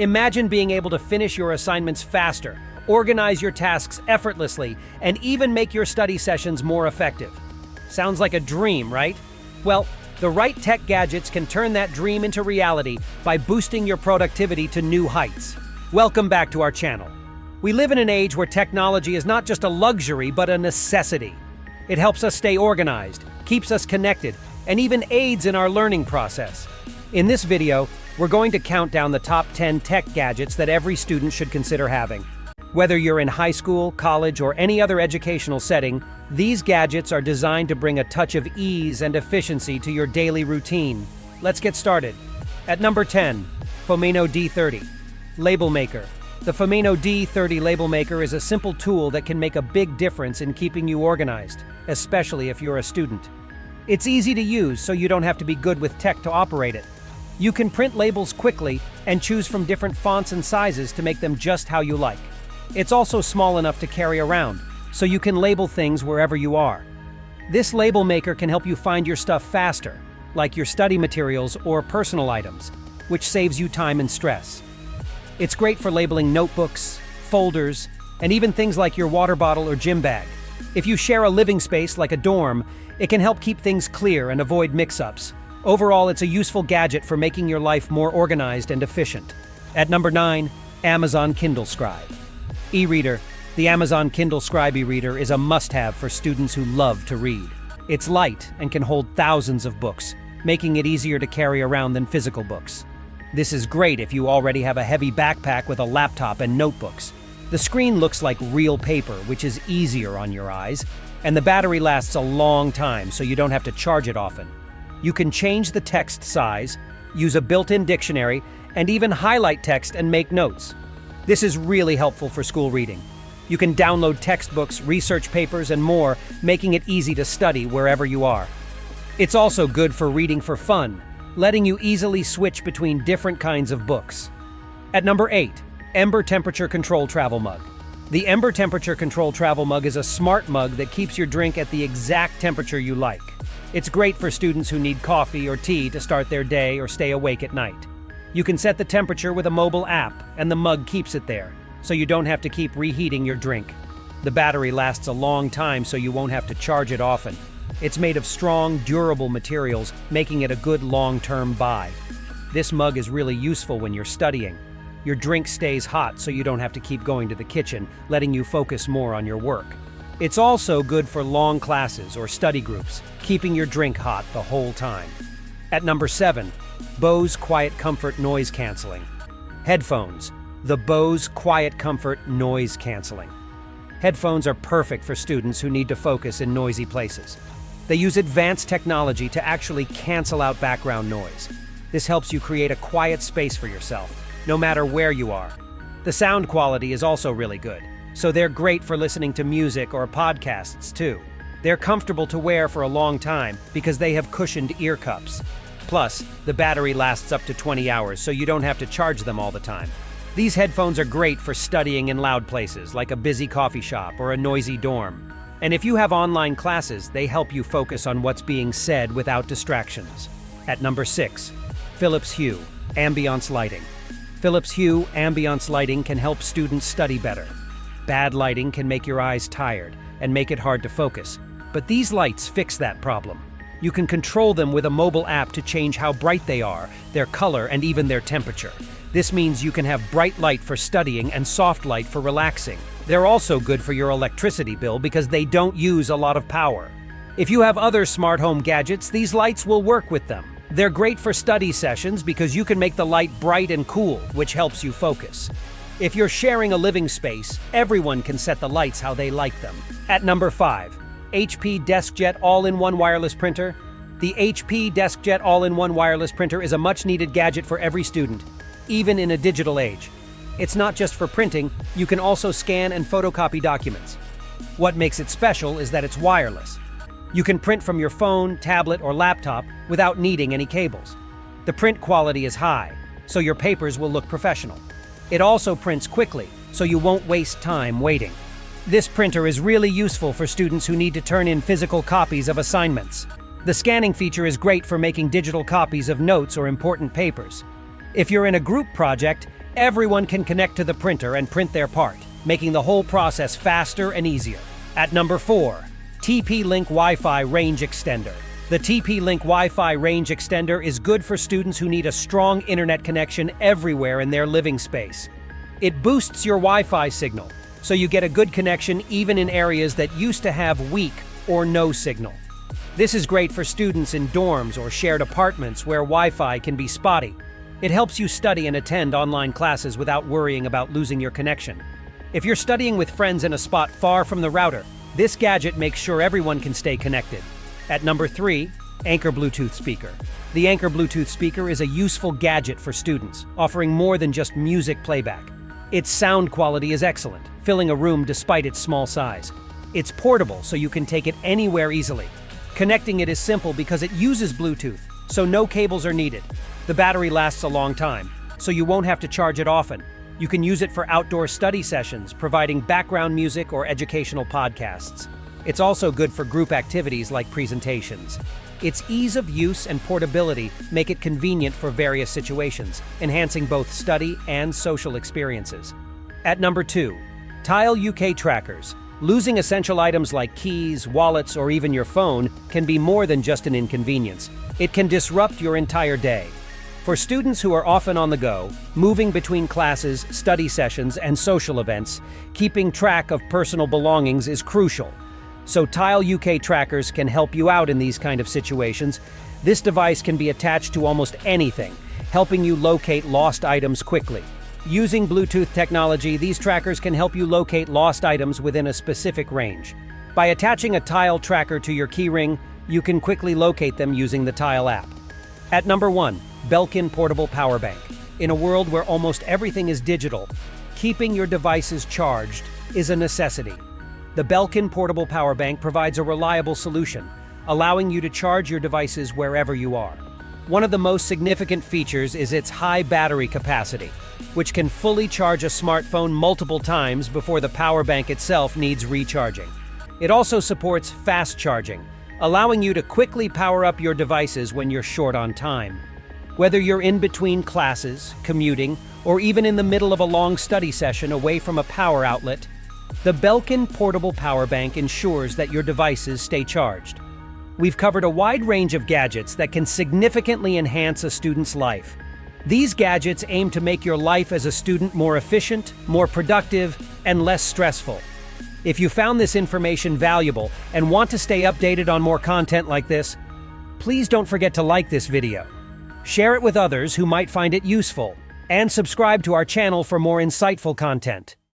Imagine being able to finish your assignments faster, organize your tasks effortlessly, and even make your study sessions more effective. Sounds like a dream, right? Well, the right tech gadgets can turn that dream into reality by boosting your productivity to new heights. Welcome back to our channel. We live in an age where technology is not just a luxury, but a necessity. It helps us stay organized, keeps us connected, and even aids in our learning process. In this video, we're going to count down the top 10 tech gadgets that every student should consider having. Whether you're in high school, college, or any other educational setting, these gadgets are designed to bring a touch of ease and efficiency to your daily routine. Let's get started. At number 10, Fomeno D30. Label Maker. The Fomeno D30 Label Maker is a simple tool that can make a big difference in keeping you organized, especially if you're a student. It's easy to use, so you don't have to be good with tech to operate it. You can print labels quickly and choose from different fonts and sizes to make them just how you like. It's also small enough to carry around, so you can label things wherever you are. This label maker can help you find your stuff faster, like your study materials or personal items, which saves you time and stress. It's great for labeling notebooks, folders, and even things like your water bottle or gym bag. If you share a living space like a dorm, it can help keep things clear and avoid mix-ups. Overall, it's a useful gadget for making your life more organized and efficient. At number 9, Amazon Kindle Scribe. E-reader. The Amazon Kindle Scribe e-reader is a must-have for students who love to read. It's light and can hold thousands of books, making it easier to carry around than physical books. This is great if you already have a heavy backpack with a laptop and notebooks. The screen looks like real paper, which is easier on your eyes, and the battery lasts a long time, so you don't have to charge it often. You can change the text size, use a built-in dictionary, and even highlight text and make notes. This is really helpful for school reading. You can download textbooks, research papers, and more, making it easy to study wherever you are. It's also good for reading for fun, letting you easily switch between different kinds of books. At number 8, Ember Temperature Control Travel Mug. The Ember Temperature Control Travel Mug is a smart mug that keeps your drink at the exact temperature you like. It's great for students who need coffee or tea to start their day or stay awake at night. You can set the temperature with a mobile app, and the mug keeps it there, so you don't have to keep reheating your drink. The battery lasts a long time, so you won't have to charge it often. It's made of strong, durable materials, making it a good long-term buy. This mug is really useful when you're studying. Your drink stays hot, so you don't have to keep going to the kitchen, letting you focus more on your work. It's also good for long classes or study groups, keeping your drink hot the whole time. At number 7, Bose Quiet Comfort Noise Cancelling. Headphones. The Bose Quiet Comfort Noise Cancelling. Headphones are perfect for students who need to focus in noisy places. They use advanced technology to actually cancel out background noise. This helps you create a quiet space for yourself, no matter where you are. The sound quality is also really good, so they're great for listening to music or podcasts too. They're comfortable to wear for a long time because they have cushioned ear cups. Plus, the battery lasts up to 20 hours, so you don't have to charge them all the time. These headphones are great for studying in loud places, like a busy coffee shop or a noisy dorm. And if you have online classes, they help you focus on what's being said without distractions. At number 6, Philips Hue Ambiance Lighting. Philips Hue Ambiance Lighting can help students study better. Bad lighting can make your eyes tired and make it hard to focus, but these lights fix that problem. You can control them with a mobile app to change how bright they are, their color, and even their temperature. This means you can have bright light for studying and soft light for relaxing. They're also good for your electricity bill because they don't use a lot of power. If you have other smart home gadgets, these lights will work with them. They're great for study sessions because you can make the light bright and cool, which helps you focus. If you're sharing a living space, everyone can set the lights how they like them. At number 5, HP DeskJet All-in-One Wireless Printer. The HP DeskJet All-in-One Wireless Printer is a much-needed gadget for every student, even in a digital age. It's not just for printing, you can also scan and photocopy documents. What makes it special is that it's wireless. You can print from your phone, tablet, or laptop without needing any cables. The print quality is high, so your papers will look professional. It also prints quickly, so you won't waste time waiting. This printer is really useful for students who need to turn in physical copies of assignments. The scanning feature is great for making digital copies of notes or important papers. If you're in a group project, Everyone can connect to the printer and print their part, making the whole process faster and easier. At number 4, TP-Link Wi-Fi Range Extender. The TP-Link Wi-Fi Range Extender is good for students who need a strong internet connection everywhere in their living space. It boosts your Wi-Fi signal, so you get a good connection even in areas that used to have weak or no signal. This is great for students in dorms or shared apartments where Wi-Fi can be spotty. It helps you study and attend online classes without worrying about losing your connection. If you're studying with friends in a spot far from the router, this gadget makes sure everyone can stay connected. At number 3, Anker Bluetooth Speaker. The Anker Bluetooth Speaker is a useful gadget for students, offering more than just music playback. Its sound quality is excellent, filling a room despite its small size. It's portable, so you can take it anywhere easily. Connecting it is simple because it uses Bluetooth, so no cables are needed. The battery lasts a long time, so you won't have to charge it often. You can use it for outdoor study sessions, providing background music or educational podcasts. It's also good for group activities like presentations. Its ease of use and portability make it convenient for various situations, enhancing both study and social experiences. At number 2, Tile UK Trackers. Losing essential items like keys, wallets, or even your phone can be more than just an inconvenience. It can disrupt your entire day. For students who are often on the go, moving between classes, study sessions, and social events, keeping track of personal belongings is crucial. So Tile UK Trackers can help you out in these kind of situations. This device can be attached to almost anything, helping you locate lost items quickly. Using Bluetooth technology, these trackers can help you locate lost items within a specific range. By attaching a Tile tracker to your keyring, you can quickly locate them using the Tile app. At number 1, Belkin Portable Power Bank. In a world where almost everything is digital, keeping your devices charged is a necessity. The Belkin Portable Power Bank provides a reliable solution, allowing you to charge your devices wherever you are. One of the most significant features is its high battery capacity, which can fully charge a smartphone multiple times before the power bank itself needs recharging. It also supports fast charging, allowing you to quickly power up your devices when you're short on time. Whether you're in between classes, commuting, or even in the middle of a long study session away from a power outlet, the Belkin Portable Power Bank ensures that your devices stay charged. We've covered a wide range of gadgets that can significantly enhance a student's life. These gadgets aim to make your life as a student more efficient, more productive, and less stressful. If you found this information valuable and want to stay updated on more content like this, please don't forget to like this video, share it with others who might find it useful, and subscribe to our channel for more insightful content.